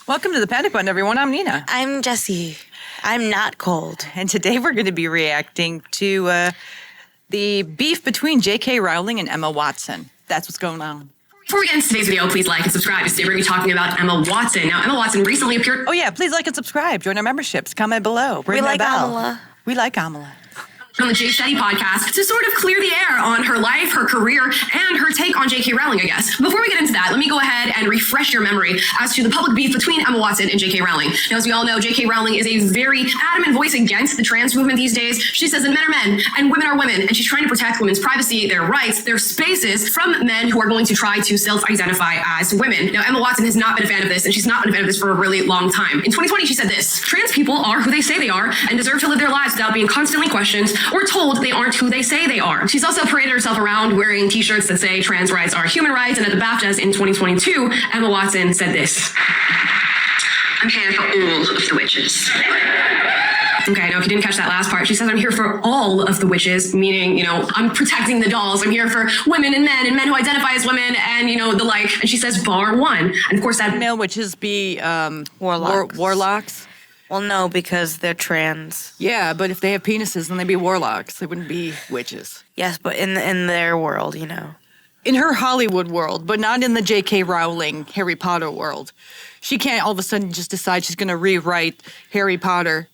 Welcome to the Panic Button, everyone. I'm Nina. I'm Jessie. I'm not cold. And today we're going to be reacting to the beef between J.K. Rowling and Emma Watson. That's what's going on. Before we get into today's video, please like and subscribe. Today we're going to be talking about Emma Watson. Now, Emma Watson recently appeared... Oh, yeah. Please like and subscribe. Join our memberships. Comment below. Ring We like that bell. Amala. We like Amala. on the Jay Shetty podcast to sort of clear the air on her life, her career, and her take on J.K. Rowling, I guess. Before we get into that, let me go ahead and refresh your memory as to the public beef between Emma Watson and J.K. Rowling. Now, as we all know, J.K. Rowling is a very adamant voice against the trans movement these days. She says that men are men and women are women, and she's trying to protect women's privacy, their rights, their spaces from men who are going to try to self-identify as women. Now, Emma Watson has not been a fan of this, and she's not been a fan of this for a really long time. In 2020, she said this: trans people are who they say they are and deserve to live their lives without being constantly questioned or told they aren't who they say they are. She's also paraded herself around wearing t-shirts that say trans rights are human rights, and at the BAFTAs in 2022, Emma Watson said this: I'm here for all of the witches. Okay, now if you didn't catch that last part, she says, I'm here for all of the witches, meaning, I'm protecting the dolls. I'm here for women and men who identify as women and, the like. And she says, bar one. And of course that... Male witches be Warlocks. warlocks? Well, no, because they're trans. Yeah, but if they have penises, then they'd be warlocks. They wouldn't be witches. Yes, but in their world, In her Hollywood world, but not in the J.K. Rowling Harry Potter world. She can't all of a sudden just decide she's going to rewrite Harry Potter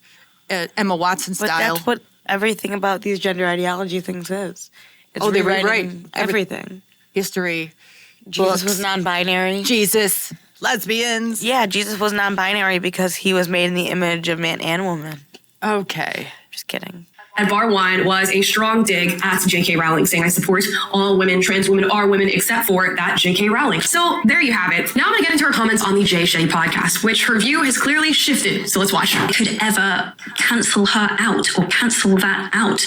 Emma Watson But style. that's what everything about these gender ideology things is. It's They rewriting rewrite everything. History. Jesus books. was non-binary. Jesus. Lesbians. Yeah, Jesus was non-binary because he was made in the image of man and woman. Okay. Just kidding. At bar one was a strong dig at J.K. Rowling, saying I support all women, trans women are women, except for that J.K. Rowling. So there you have it. Now I'm going to get into her comments on the Jay Shetty podcast, which her view has clearly shifted. So let's watch. Could ever cancel her out or cancel that out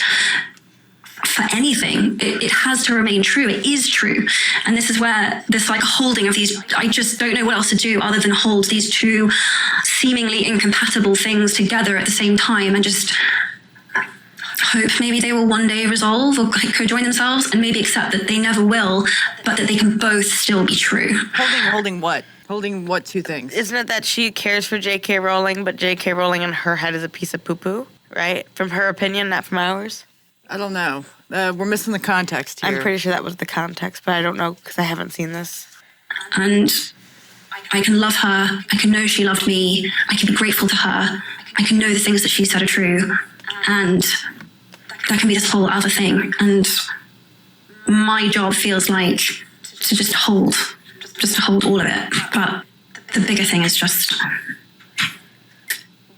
for anything. It has to remain true. It is true. And this is where this holding of these, I just don't know what else to do other than hold these two seemingly incompatible things together at the same time and just hope maybe they will one day resolve or co-join themselves, and maybe accept that they never will, but that they can both still be true. Holding what? Holding what two things? Isn't it that she cares for J.K. Rowling, but J.K. Rowling in her head is a piece of poo-poo, right? From her opinion, not from ours? I don't know. We're missing the context here. I'm pretty sure that was the context, but I don't know because I haven't seen this. And I can love her. I can know she loved me. I can be grateful to her. I can know the things that she said are true. And that can be this whole other thing. And my job feels like to just hold all of it. But the bigger thing is just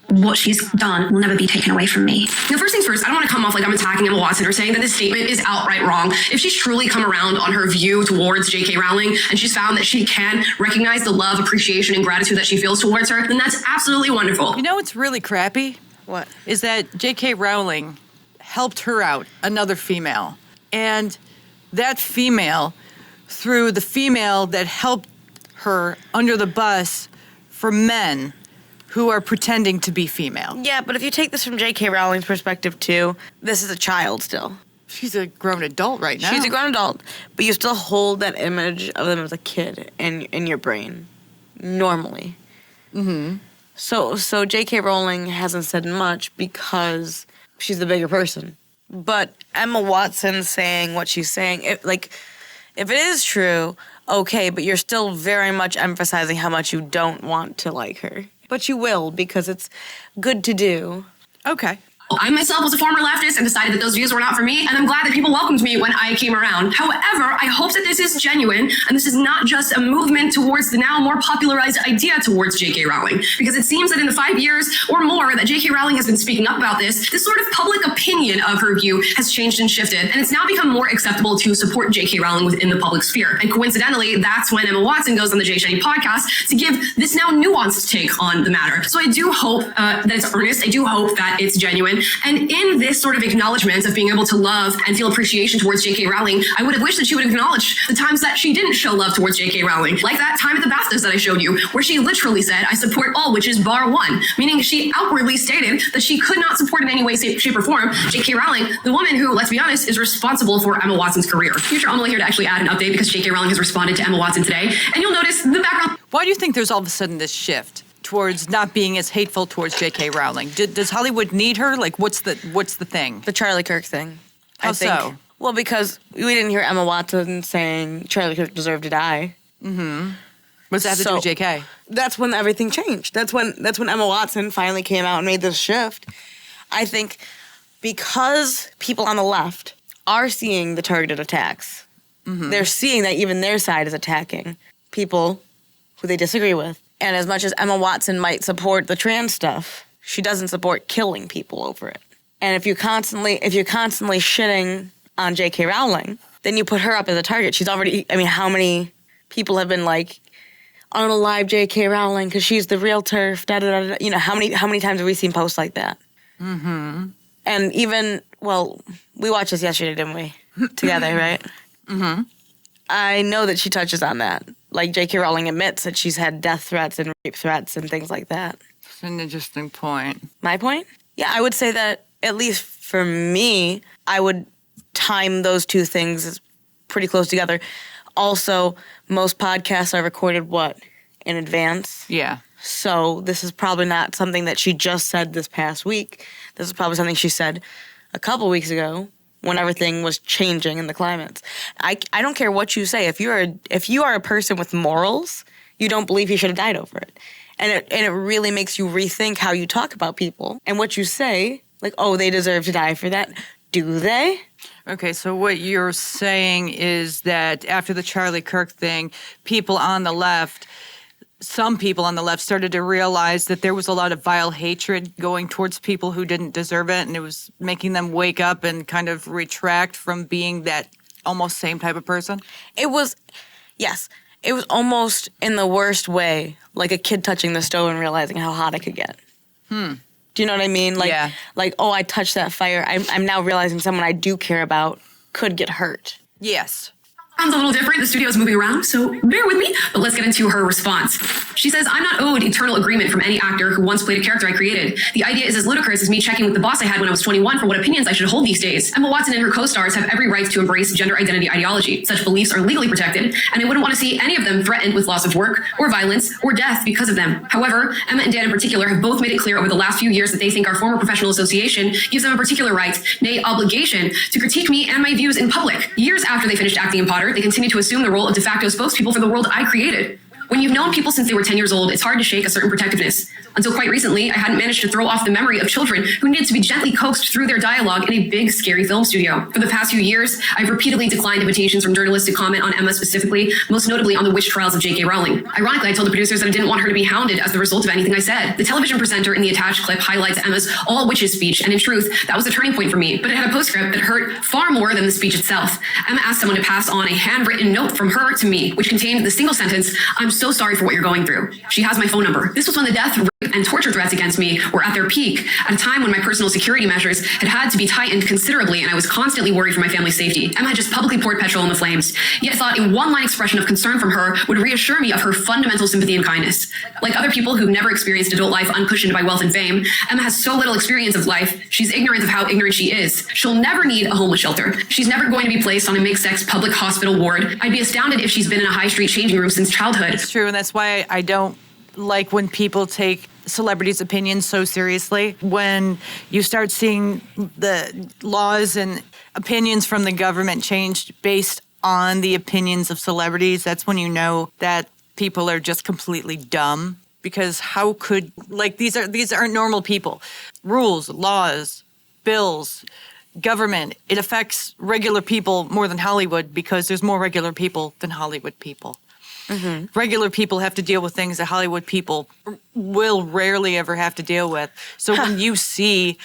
what she's done will never be taken away from me. Now, first things first, I don't want to come off like I'm attacking Emma Watson or saying that this statement is outright wrong. If she's truly come around on her view towards J.K. Rowling and she's found that she can recognize the love, appreciation, and gratitude that she feels towards her, then that's absolutely wonderful. You know what's really crappy? What? Is that J.K. Rowling helped her out, another female. And that female, through the female that helped her under the bus for men who are pretending to be female. Yeah, but if you take this from J.K. Rowling's perspective, too, this is a child still. She's a grown adult right now. She's a grown adult, but you still hold that image of them as a kid in your brain, normally. Mm-hmm. So J.K. Rowling hasn't said much because she's the bigger person. But Emma Watson saying what she's saying, if it is true, okay, but you're still very much emphasizing how much you don't want to like her. But you will, because it's good to do. Okay. I myself was a former leftist and decided that those views were not for me, and I'm glad that people welcomed me when I came around. However, I hope that this is genuine, and this is not just a movement towards the now more popularized idea towards J.K. Rowling, because it seems that in the 5 years or more that J.K. Rowling has been speaking up about this sort of public opinion of her view has changed and shifted, and it's now become more acceptable to support J.K. Rowling within the public sphere. And coincidentally, that's when Emma Watson goes on the Jay Shetty podcast to give this now nuanced take on the matter. So I do hope that it's earnest. I do hope that it's genuine. And in this sort of acknowledgement of being able to love and feel appreciation towards J.K. Rowling, I would have wished that she would acknowledge the times that she didn't show love towards J.K. Rowling, like that time at the BAFTAs that I showed you, where she literally said, I support all witches bar one, meaning she outwardly stated that she could not support in any way, shape, or form J.K. Rowling, the woman who, let's be honest, is responsible for Emma Watson's career. Future Amelie here to actually add an update because J.K. Rowling has responded to Emma Watson today, and you'll notice the background. Why do you think there's all of a sudden this shift towards not being as hateful towards J.K. Rowling? Does Hollywood need her? Like, what's the thing? The Charlie Kirk thing. How I think. so? Well, because we didn't hear Emma Watson saying Charlie Kirk deserved to die. What's that have to do with J.K.? That's when everything changed. That's when Emma Watson finally came out and made this shift. I think because people on the left are seeing the targeted attacks, they're seeing that even their side is attacking people who they disagree with. And as much as Emma Watson might support the trans stuff, she doesn't support killing people over it. And if you're constantly shitting on J.K. Rowling, then you put her up as a target. She's already, I mean, how many people have been like, unalive J.K. Rowling because she's the real turf, da-da-da-da. You know, how many times have we seen posts like that? And even, well, we watched this yesterday, didn't we? Together, right? I know that she touches on that. Like, J.K. Rowling admits that she's had death threats and rape threats and things like that. It's an interesting point. My point? Yeah, I would say that, at least for me, I would time those two things as pretty close together. Also, most podcasts are recorded, in advance? Yeah. So this is probably not something that she just said this past week. This is probably something she said a couple weeks ago when everything was changing in the climates. I don't care what you say. If you are a person with morals, you don't believe he should have died over it. And it really makes you rethink how you talk about people and what you say. Like, oh, they deserve to die for that. Do they? Okay, so what you're saying is that after the Charlie Kirk thing, some people on the left started to realize that there was a lot of vile hatred going towards people who didn't deserve it, and it was making them wake up and kind of retract from being that almost same type of person? It was almost in the worst way, like a kid touching the stove and realizing how hot it could get. Do you know what I mean? Like, yeah. Like, oh, I touched that fire. I'm now realizing someone I do care about could get hurt. Yes. Sounds a little different. The studio's moving around, so bear with me. But let's get into her response. She says, I'm not owed eternal agreement from any actor who once played a character I created. The idea is as ludicrous as me checking with the boss I had when I was 21 for what opinions I should hold these days. Emma Watson and her co-stars have every right to embrace gender identity ideology. Such beliefs are legally protected, and I wouldn't want to see any of them threatened with loss of work, or violence, or death because of them. However, Emma and Dan in particular have both made it clear over the last few years that they think our former professional association gives them a particular right, nay, obligation, to critique me and my views in public. Years after they finished acting in Potter, they continue to assume the role of de facto spokespeople for the world I created. When you've known people since they were 10 years old, it's hard to shake a certain protectiveness. Until quite recently, I hadn't managed to throw off the memory of children who needed to be gently coaxed through their dialogue in a big, scary film studio. For the past few years, I've repeatedly declined invitations from journalists to comment on Emma specifically, most notably on the witch trials of J.K. Rowling. Ironically, I told the producers that I didn't want her to be hounded as the result of anything I said. The television presenter in the attached clip highlights Emma's all witches speech, and in truth, that was the turning point for me. But it had a postscript that hurt far more than the speech itself. Emma asked someone to pass on a handwritten note from her to me, which contained the single sentence, "I'm so sorry for what you're going through." She has my phone number. This was when the death, rape, and torture threats against me were at their peak, at a time when my personal security measures had to be tightened considerably, and I was constantly worried for my family's safety. Emma had just publicly poured petrol in the flames, yet thought a one-line expression of concern from her would reassure me of her fundamental sympathy and kindness. Like other people who've never experienced adult life uncushioned by wealth and fame, Emma has so little experience of life, she's ignorant of how ignorant she is. She'll never need a homeless shelter. She's never going to be placed on a mixed-sex public hospital ward. I'd be astounded if she's been in a high-street changing room since childhood. It's true, and that's why I don't like when people take celebrities' opinions so seriously. When you start seeing the laws and opinions from the government changed based on the opinions of celebrities, that's when you know that people are just completely dumb. Because how could, like, these aren't normal people. Rules, laws, bills, government, it affects regular people more than Hollywood because there's more regular people than Hollywood people. Regular people have to deal with things that Hollywood people will rarely ever have to deal with. So when you see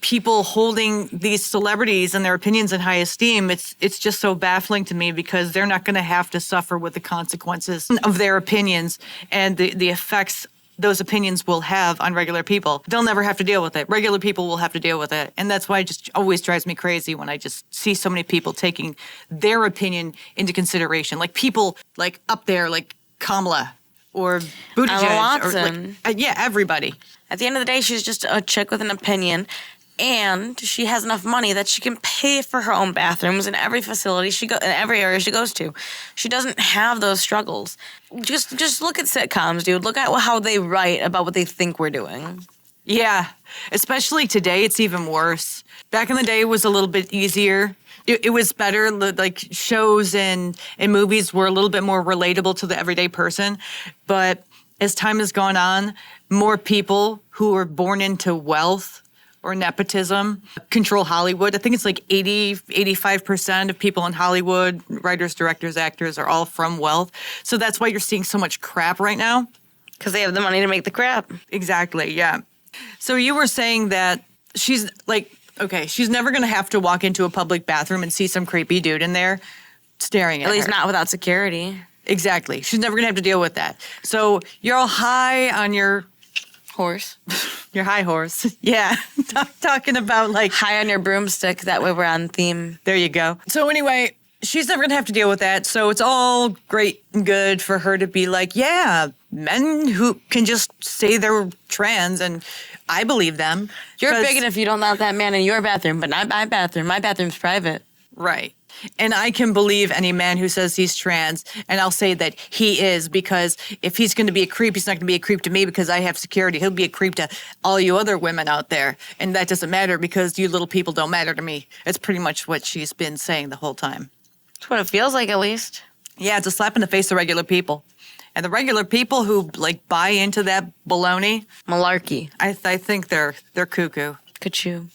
people holding these celebrities and their opinions in high esteem, it's just so baffling to me because they're not going to have to suffer with the consequences of their opinions and the effects those opinions will have on regular people. They'll never have to deal with it. Regular people will have to deal with it. And that's why it just always drives me crazy when I just see so many people taking their opinion into consideration. Like people like up there, like Kamala or Buttigieg. Emma Watson. Or everybody. At the end of the day, she's just a chick with an opinion. And she has enough money that she can pay for her own bathrooms in every facility in every area she goes to. She doesn't have those struggles. Just look at sitcoms, dude. Look at how they write about what they think we're doing. Yeah, especially today, it's even worse. Back in the day, it was a little bit easier. It was better. Like shows and movies were a little bit more relatable to the everyday person. But as time has gone on, more people who are born into wealth or nepotism control Hollywood. I think it's like 85% of people in Hollywood, writers, directors, actors, are all from wealth. So that's why you're seeing so much crap right now. Because they have the money to make the crap. Exactly, yeah. So you were saying that she's like, okay, she's never going to have to walk into a public bathroom and see some creepy dude in there staring at her. At least not without security. Exactly. She's never going to have to deal with that. So you're all high on your Horse. Your high horse. Yeah. Talking about like High on your broomstick. That way we're on theme. There you go. So anyway, she's never going to have to deal with that. So it's all great and good for her to be like, yeah, men who can just say they're trans and I believe them. You're big enough you don't allow that man in your bathroom, but not my bathroom. My bathroom's private. Right. And I can believe any man who says he's trans, and I'll say that he is, because if he's going to be a creep, he's not going to be a creep to me because I have security. He'll be a creep to all you other women out there. And that doesn't matter because you little people don't matter to me. It's pretty much what she's been saying the whole time. That's what it feels like, at least. Yeah, it's a slap in the face of regular people. And the regular people who like buy into that baloney, Malarkey. I think they're cuckoo. Ka-choo.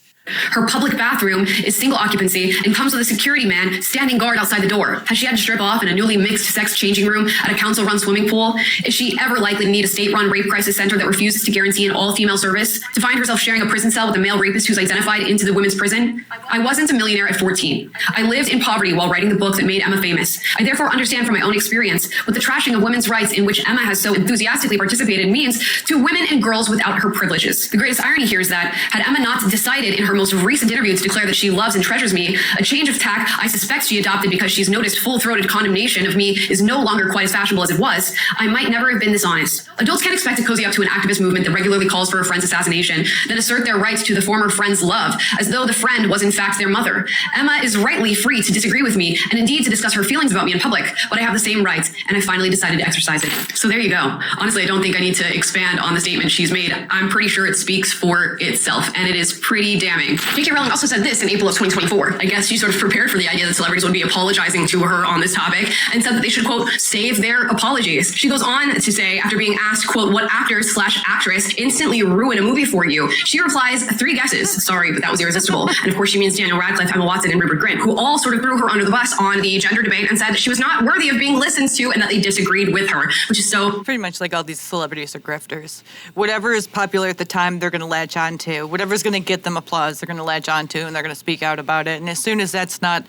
Her public bathroom is single occupancy and comes with a security man standing guard outside the door. Has she had to strip off in a newly mixed sex changing room at a council-run swimming pool? Is she ever likely to need a state-run rape crisis center that refuses to guarantee an all-female service? To find herself sharing a prison cell with a male rapist who's identified into the women's prison? I wasn't a millionaire at 14. I lived in poverty while writing the book that made Emma famous. I therefore understand from my own experience what the trashing of women's rights in which Emma has so enthusiastically participated means to women and girls without her privileges. The greatest irony here is that had Emma not decided in her most recent interview to declare that she loves and treasures me, a change of tack I suspect she adopted because she's noticed full-throated condemnation of me is no longer quite as fashionable as it was, I might never have been this honest. Adults can't expect to cozy up to an activist movement that regularly calls for a friend's assassination, then assert their rights to the former friend's love, as though the friend was in fact their mother. Emma is rightly free to disagree with me, and indeed to discuss her feelings about me in public, but I have the same rights, and I finally decided to exercise it. So there you go. Honestly, I don't think I need to expand on the statement she's made. I'm pretty sure it speaks for itself, and it is pretty damning. J.K. Rowling also said this in April of 2024. I guess she sort of prepared for the idea that celebrities would be apologizing to her on this topic and said that they should, quote, save their apologies. She goes on to say, after being asked, quote, what actor/actress instantly ruin a movie for you? She replies, 3 guesses. Sorry, but that was irresistible. And of course, she means Daniel Radcliffe, Emma Watson, and Rupert Grint, who all sort of threw her under the bus on the gender debate and said that she was not worthy of being listened to and that they disagreed with her, which is so... Pretty much like all these celebrities are grifters. Whatever is popular at the time, they're going to latch on to. Whatever's going to get them applause, they're going to latch on to, and they're going to speak out about it. And as soon as that's not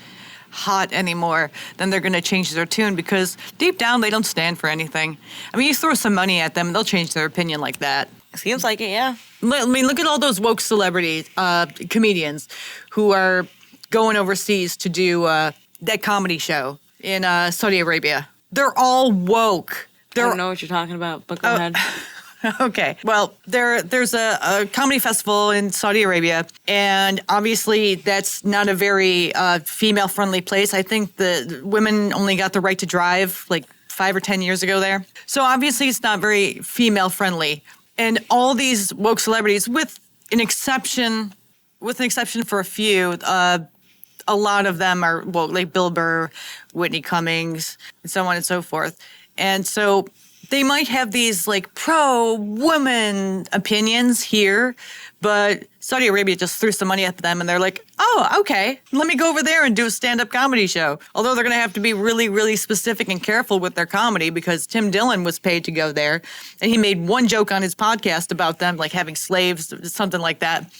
hot anymore, then they're going to change their tune because deep down they don't stand for anything. I mean, you throw some money at them and they'll change their opinion like that. Seems like it, yeah. I mean, look at all those woke celebrities, comedians who are going overseas to do that comedy show in Saudi Arabia. They're all woke. I don't know what you're talking about, but go ahead. Okay. Well, there's a comedy festival in Saudi Arabia, and obviously that's not a very female-friendly place. I think the women only got the right to drive like 5 or 10 years ago there. So obviously it's not very female-friendly. And all these woke celebrities, with an exception for a few, a lot of them are woke, like Bill Burr, Whitney Cummings, and so on and so forth. And so they might have these like pro-woman opinions here, but Saudi Arabia just threw some money at them and they're like, oh, okay, let me go over there and do a stand-up comedy show. Although they're going to have to be really, really specific and careful with their comedy because Tim Dillon was paid to go there and he made one joke on his podcast about them like having slaves, something like that.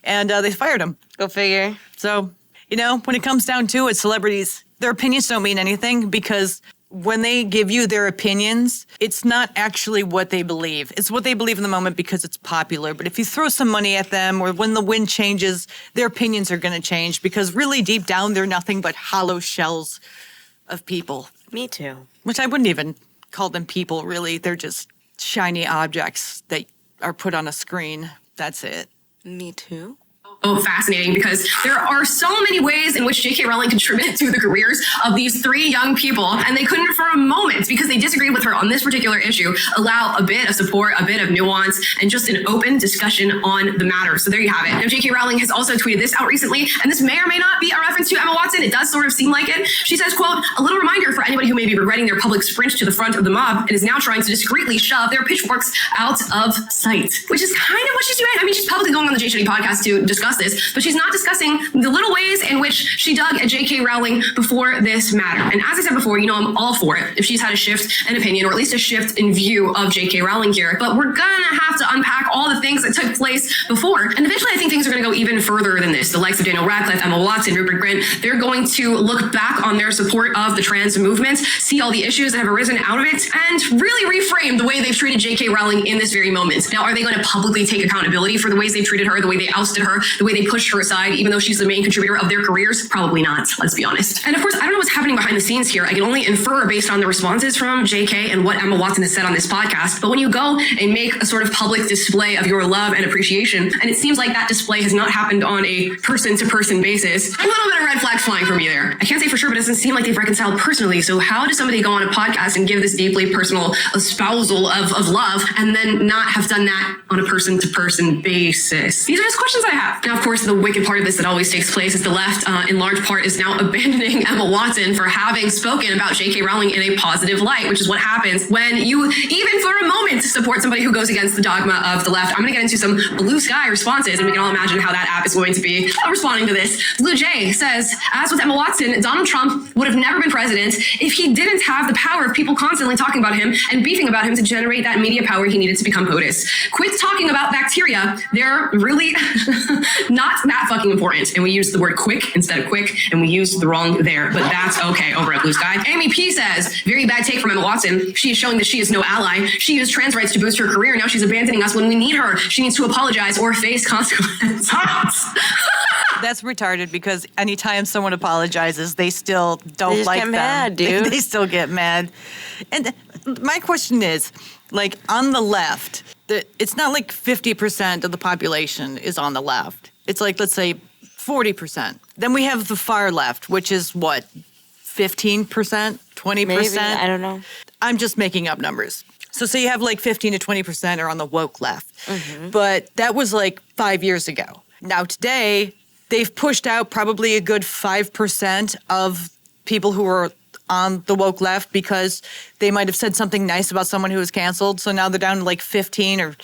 And they fired him. Go figure. So, you know, when it comes down to it, celebrities, their opinions don't mean anything because when they give you their opinions, it's not actually what they believe. It's what they believe in the moment because it's popular. But if you throw some money at them or when the wind changes, their opinions are going to change because really deep down, they're nothing but hollow shells of people. Me too. Which I wouldn't even call them people, really. They're just shiny objects that are put on a screen. That's it. Me too. fascinating because there are so many ways in which J.K. Rowling contributed to the careers of these three young people, and they couldn't for a moment, because they disagreed with her on this particular issue, allow a bit of support, a bit of nuance, and just an open discussion on the matter. So there you have it. Now, J.K. Rowling has also tweeted this out recently, and this may or may not be a reference to Emma Watson. It does sort of seem like it. She says, quote, "A little reminder for anybody who may be regretting their public sprint to the front of the mob and is now trying to discreetly shove their pitchforks out of sight," which is kind of what she's doing. I mean, she's publicly going on the J Shitty podcast to discuss this, but she's not discussing the little ways in which she dug at J.K. Rowling before this matter. And as I said before, you know, I'm all for it if she's had a shift in opinion, or at least a shift in view of J.K. Rowling here. But we're gonna have to unpack all the things that took place before. And eventually, I think things are gonna go even further than this. The likes of Daniel Radcliffe, Emma Watson, Rupert Grint, they're going to look back on their support of the trans movement, see all the issues that have arisen out of it, and really reframe the way they've treated J.K. Rowling in this very moment. Now, are they going to publicly take accountability for the ways they've treated her, the way they ousted her, the way they pushed her aside, even though she's the main contributor of their careers? Probably not, let's be honest. And of course, I don't know what's happening behind the scenes here. I can only infer based on the responses from J.K. and what Emma Watson has said on this podcast. But when you go and make a sort of public display of your love and appreciation, and it seems like that display has not happened on a person-to-person basis, a little bit of red flags flying for me there. I can't say for sure, but it doesn't seem like they've reconciled personally. So how does somebody go on a podcast and give this deeply personal espousal of love and then not have done that on a person-to-person basis? These are just questions I have. Now, of course, the wicked part of this that always takes place is the left, in large part, is now abandoning Emma Watson for having spoken about J.K. Rowling in a positive light, which is what happens when you, even for a moment, support somebody who goes against the dogma of the left. I'm going to get into some blue sky responses, and we can all imagine how that app is going to be responding to this. Blue Jay says, as with Emma Watson, Donald Trump would have never been president if he didn't have the power of people constantly talking about him and beefing about him to generate that media power he needed to become POTUS. Quit talking about bacteria. They're really not that fucking important. And we used the word quick instead of quick, and we used the wrong there, but that's okay over at Blue Sky. Amy P says, very bad take from Emma Watson. She is showing that she is no ally. She used trans rights to boost her career. Now she's abandoning us when we need her. She needs to apologize or face consequences. That's retarded, because anytime someone apologizes, they still don't just like get them. mad, dude. They still get mad. And my question is, like, on the left, it's not like 50% of the population is on the left. It's like, let's say, 40%. Then we have the far left, which is what, 15%, 20%? Maybe, I don't know. I'm just making up numbers. So say you have like 15 to 20% are on the woke left. Mm-hmm. But that was like 5 years ago. Now today, they've pushed out probably a good 5% of people who are on the woke left because they might have said something nice about someone who was canceled. So now they're down to like 15 or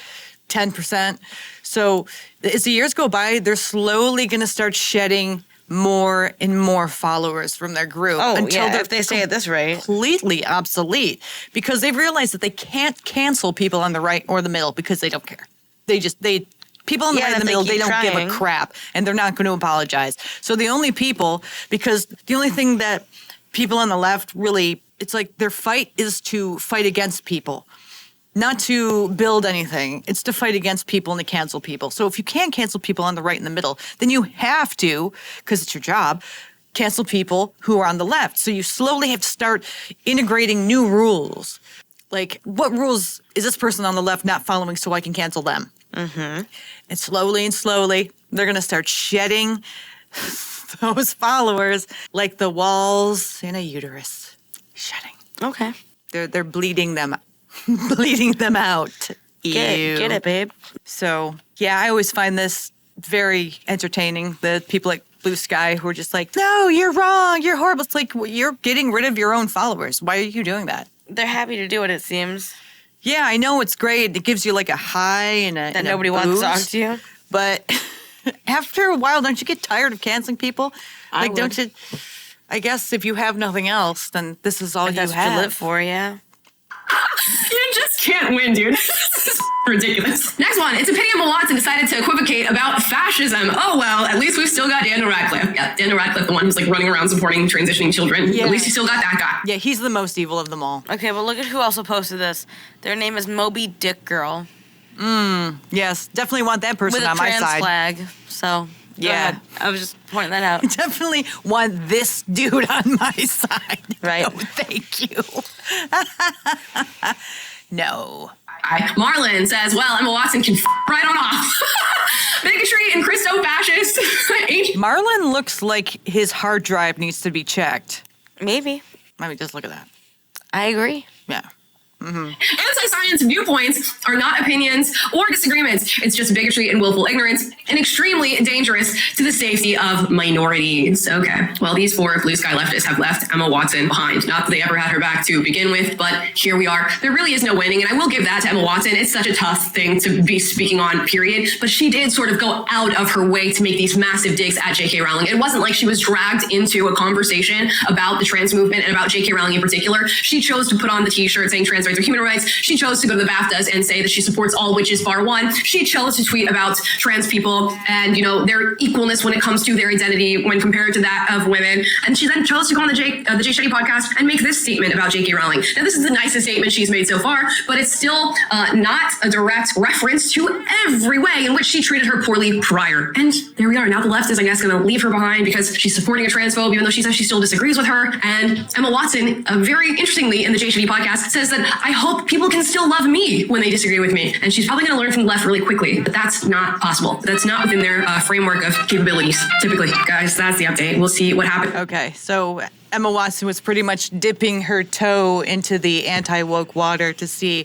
10%. So as the years go by, they're slowly going to start shedding more and more followers from their group. Oh, until yeah, they're if they stay at this rate. Completely obsolete, because they've realized that they can't cancel people on the right or the middle because they don't care. People on the right and the middle, they don't give a crap, and they're not going to apologize. So the only thing that people on the left really, it's like their fight is to fight against people, not to build anything. It's to fight against people and to cancel people. So if you can't cancel people on the right and the middle, then you have to, because it's your job, cancel people who are on the left. So you slowly have to start integrating new rules. Like, what rules is this person on the left not following so I can cancel them? Mm-hmm. And slowly, they're going to start shedding those followers like the walls in a uterus. Shedding. Okay. They're bleeding them out. Get it, babe. So, yeah, I always find this very entertaining. The people like Blue Sky who are just like, no, you're wrong, you're horrible. It's like, you're getting rid of your own followers. Why are you doing that? They're happy to do it, it seems. Yeah, I know it's great. It gives you like a high and a that nobody wants to talk to you. But after a while, don't you get tired of canceling people? Don't you? I guess if you have nothing else, then this is all you have to live for. Yeah. You just can't win, dude. This is ridiculous. Next one. It's a pity Emma Watson decided to equivocate about fascism. Oh, well, at least we've still got Daniel Radcliffe. Yeah, Daniel Radcliffe, the one who's like running around supporting transitioning children. Yeah. At least you still got that guy. Yeah, he's the most evil of them all. Okay, but look at who also posted this. Their name is Moby Dick Girl. Yes, definitely want that person on my side. With a trans flag, so... Yeah, I was just pointing that out. I definitely want this dude on my side. Right. No, thank you. No. Marlon says, well, Emma Watson can right on off. bigotry and Christo-fascist. Marlon looks like his hard drive needs to be checked. Maybe. Let me just look at that. I agree. Yeah. Anti-science viewpoints are not opinions or disagreements. It's just bigotry and willful ignorance, and extremely dangerous to the safety of minorities. Okay, well, these 4 blue sky leftists have left Emma Watson behind. Not that they ever had her back to begin with, but here we are. There really is no winning, and I will give that to Emma Watson. It's such a tough thing to be speaking on, period. But she did sort of go out of her way to make these massive digs at J.K. Rowling. It wasn't like she was dragged into a conversation about the trans movement and about J.K. Rowling in particular. She chose to put on the t-shirt saying trans rights are human rights. She chose to go to the BAFTAs and say that she supports all witches bar one. She chose to tweet about trans people and, you know, their equalness when it comes to their identity when compared to that of women. And she then chose to go on the Jay Shetty podcast and make this statement about J.K. Rowling. Now, this is the nicest statement she's made so far, but it's still not a direct reference to every way in which she treated her poorly prior. And there we are. Now the left is, I guess, going to leave her behind because she's supporting a transphobe, even though she says she still disagrees with her. And Emma Watson, very interestingly in the Jay Shetty podcast, says that I hope people can still love me when they disagree with me. And she's probably going to learn from the left really quickly, but that's not possible. That's not within their framework of capabilities, typically. Guys, that's the update. We'll see what happens. Okay, so Emma Watson was pretty much dipping her toe into the anti-woke water to see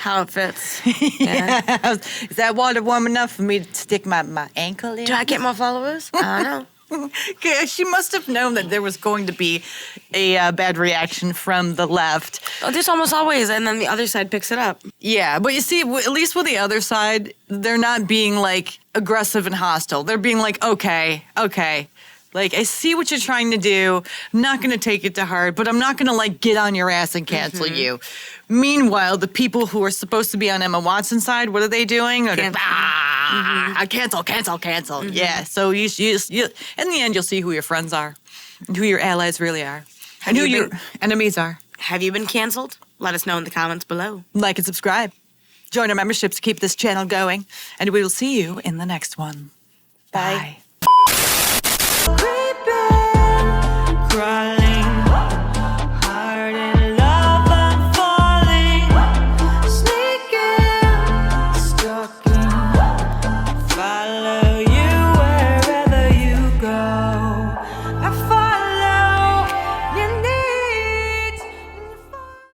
How it fits. yeah. Is that water warm enough for me to stick my ankle in? Do I get more followers? I don't know. Okay, she must have known that there was going to be a bad reaction from the left. Oh, there's almost always, and then the other side picks it up. Yeah, but you see, at least with the other side, they're not being like aggressive and hostile. They're being like, okay. Like, I see what you're trying to do. I'm not going to take it to heart, but I'm not going to, like, get on your ass and cancel you. Meanwhile, the people who are supposed to be on Emma Watson's side, what are they doing? They're cancel. Yeah, so you, in the end, you'll see who your friends are and who your allies really are and who your enemies are. Have you been canceled? Let us know in the comments below. Like and subscribe. Join our memberships to keep this channel going, and we will see you in the next one. Bye. Bye.